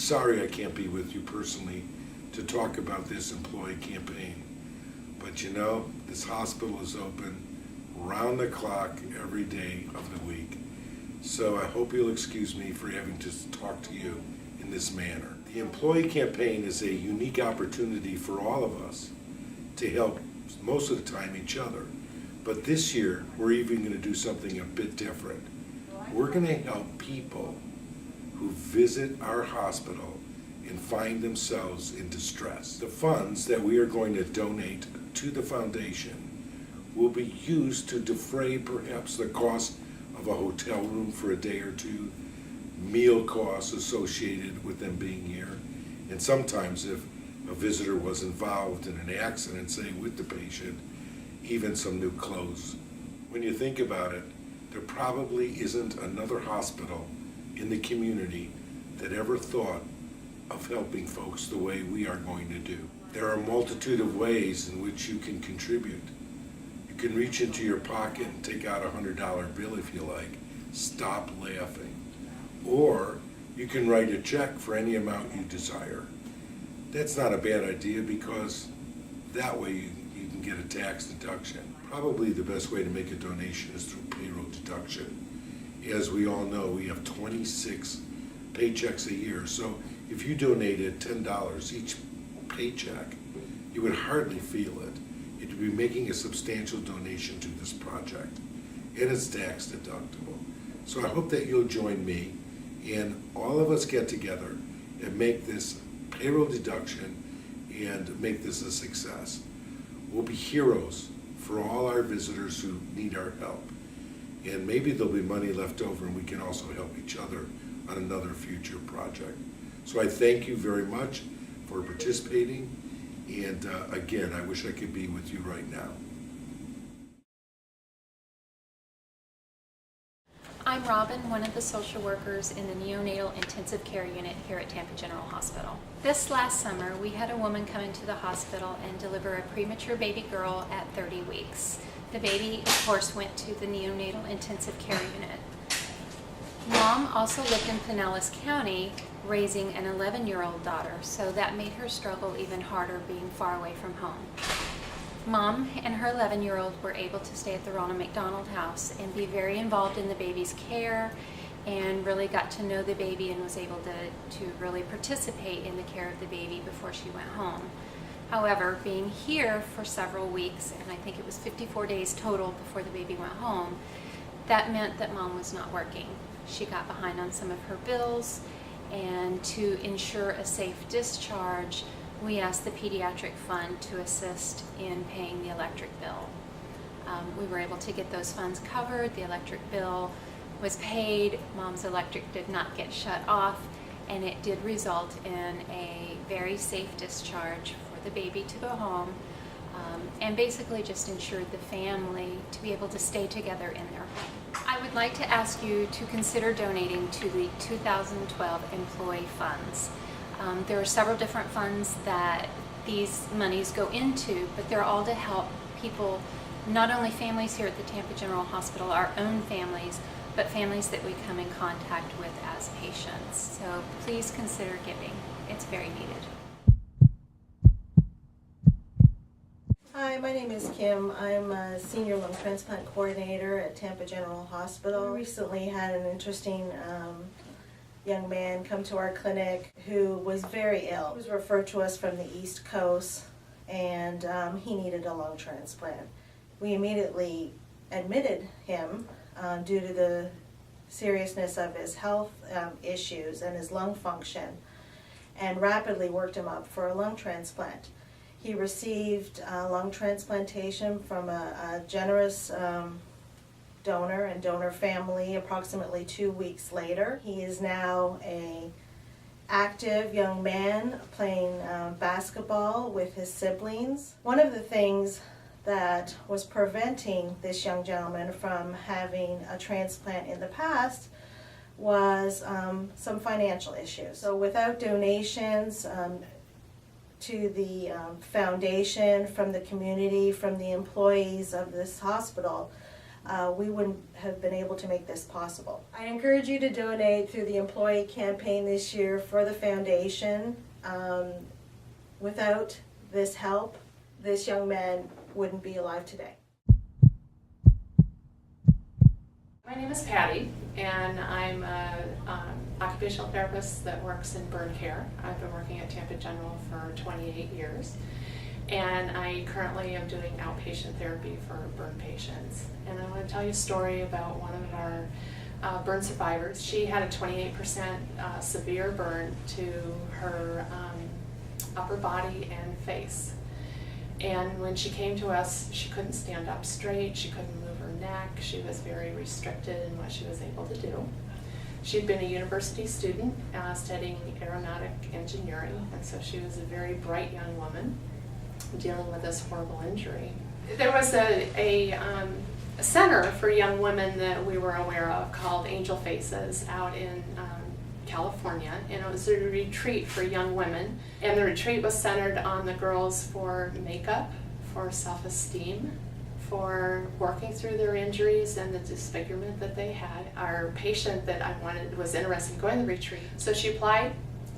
sorry I can't be with you personally to talk about this employee campaign. But you know, this hospital is open round the clock every day of the week. So I hope you'll excuse me for having to talk to you in this manner. The employee campaign is a unique opportunity for all of us to help most of the time each other. But this year, we're even going to do something a bit different. We're going to help people who visit our hospital and find themselves in distress. The funds that we are going to donate to the foundation will be used to defray perhaps the cost of a hotel room for a day or two, meal costs associated with them being here, and sometimes if a visitor was involved in an accident, say with the patient, even some new clothes. When you think about it, there probably isn't another hospital in the community that ever thought of helping folks the way we are going to do. There are a multitude of ways in which you can contribute. You can reach into your pocket and take out a $100 bill if you like. Stop laughing. Or you can write a check for any amount you desire. That's not a bad idea because that way you can get a tax deduction. Probably the best way to make a donation is through payroll deduction. As we all know, we have 26 paychecks a year. So if you donated $10 each paycheck, you would hardly feel it. It would be making a substantial donation to this project, and it's tax deductible. So I hope that you'll join me and all of us get together and make this payroll deduction and make this a success. We'll be heroes for all our visitors who need our help. And maybe there'll be money left over and we can also help each other on another future project. So I thank you very much for participating. And again, I wish I could be with you right now. I'm Robin, one of the social workers in the neonatal intensive care unit here at Tampa General Hospital. This last summer, we had a woman come into the hospital and deliver a premature baby girl at 30 weeks. The baby, of course, went to the neonatal intensive care unit. Mom also lived in Pinellas County raising an 11-year-old daughter, so that made her struggle even harder being far away from home. Mom and her 11-year-old were able to stay at the Ronald McDonald House and be very involved in the baby's care and really got to know the baby and was able to really participate in the care of the baby before she went home. However, being here for several weeks, and I think it was 54 days total before the baby went home, that meant that Mom was not working. She got behind on some of her bills, and to ensure a safe discharge, we asked the Pediatric Fund to assist in paying the electric bill. We were able to get those funds covered. The electric bill was paid. Mom's electric did not get shut off, and it did result in a very safe discharge for the baby to go home, and basically just ensured the family to be able to stay together in their home. I would like to ask you to consider donating to the 2012 employee funds. There are several different funds that these monies go into, but they're all to help people, not only families here at the Tampa General Hospital, our own families, but families that we come in contact with as patients. So please consider giving. It's very needed. Hi, my name is Kim. I'm a senior lung transplant coordinator at Tampa General Hospital. We recently had an interesting young man come to our clinic who was very ill. He was referred to us from the East Coast, and he needed a lung transplant. We immediately admitted him due to the seriousness of his health issues and his lung function, and rapidly worked him up for a lung transplant. He received lung transplantation from a generous donor and donor family approximately 2 weeks later. He is now an active young man playing basketball with his siblings. One of the things that was preventing this young gentleman from having a transplant in the past was some financial issues. So without donations to the foundation, from the community, from the employees of this hospital, we wouldn't have been able to make this possible. I encourage you to donate through the employee campaign this year for the foundation. Without this help, this young man wouldn't be alive today. My name is Patty, and I'm an occupational therapist that works in burn care. I've been working at Tampa General for 28 years, and I currently am doing outpatient therapy for burn patients. And I want to tell you a story about one of our burn survivors. She had a 28% severe burn to her upper body and face. And when she came to us, she couldn't stand up straight, she couldn't move her neck, she was very restricted in what she was able to do. She'd been a university student studying aeronautic engineering, and so she was a very bright young woman dealing with this horrible injury. There was a center for young women that we were aware of called Angel Faces out in California, and it was a retreat for young women, and the retreat was centered on the girls for makeup, for self-esteem, for working through their injuries and the disfigurement that they had. Our patient that I wanted was interested in going to the retreat, so she applied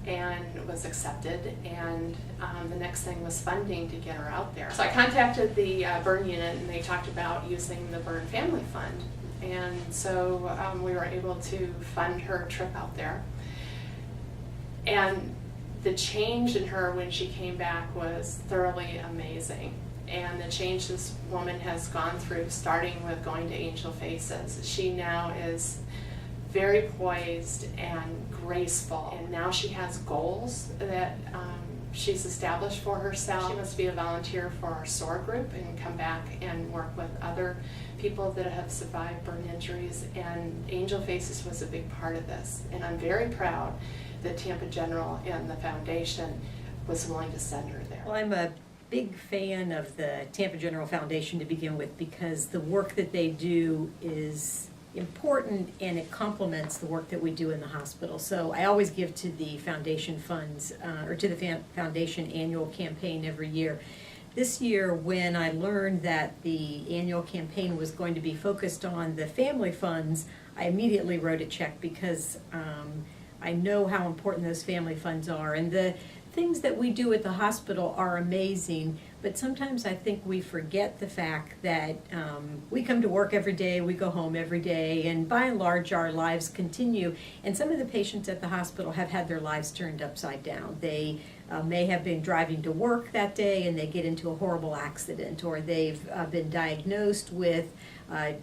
and was accepted, and the next thing was funding to get her out there. So I contacted the burn unit, and they talked about using the Burn Family Fund, and so we were able to fund her trip out there. And the change in her when she came back was thoroughly amazing. And the change this woman has gone through, starting with going to Angel Faces, she now is very poised and graceful. And now she has goals that she's established for herself. She must be a volunteer for our SOAR group and come back and work with other people that have survived burn injuries. And Angel Faces was a big part of this. And I'm very proud that Tampa General and the foundation was willing to send her there. Well, I'm a big fan of the Tampa General Foundation to begin with, because the work that they do is important and it complements the work that we do in the hospital. So I always give to the foundation funds, or to the foundation annual campaign every year. This year, when I learned that the annual campaign was going to be focused on the family funds, I immediately wrote a check, because I know how important those family funds are. And the things that we do at the hospital are amazing, but sometimes I think we forget the fact that we come to work every day, we go home every day, and by and large our lives continue. And some of the patients at the hospital have had their lives turned upside down. They may have been driving to work that day and they get into a horrible accident, or they've been diagnosed with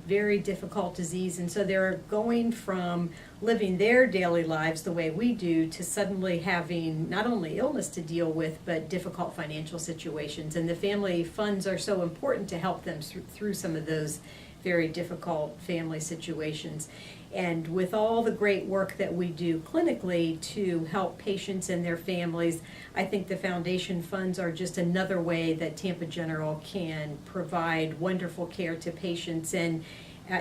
very difficult disease, and so they're going from living their daily lives the way we do to suddenly having not only illness to deal with, but difficult financial situations. And the family funds are so important to help them through some of those very difficult family situations. And with all the great work that we do clinically to help patients and their families, I think the foundation funds are just another way that Tampa General can provide wonderful care to patients, and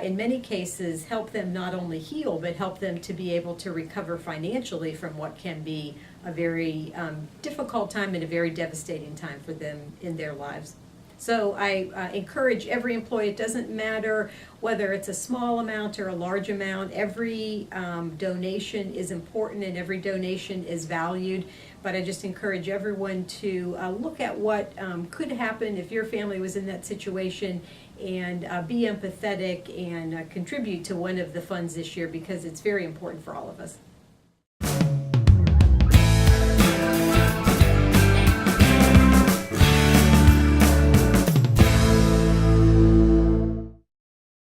in many cases help them not only heal, but help them to be able to recover financially from what can be a very difficult time and a very devastating time for them in their lives. So I encourage every employee, it doesn't matter whether it's a small amount or a large amount, every donation is important and every donation is valued, but I just encourage everyone to look at what could happen if your family was in that situation, and be empathetic and contribute to one of the funds this year, because it's very important for all of us.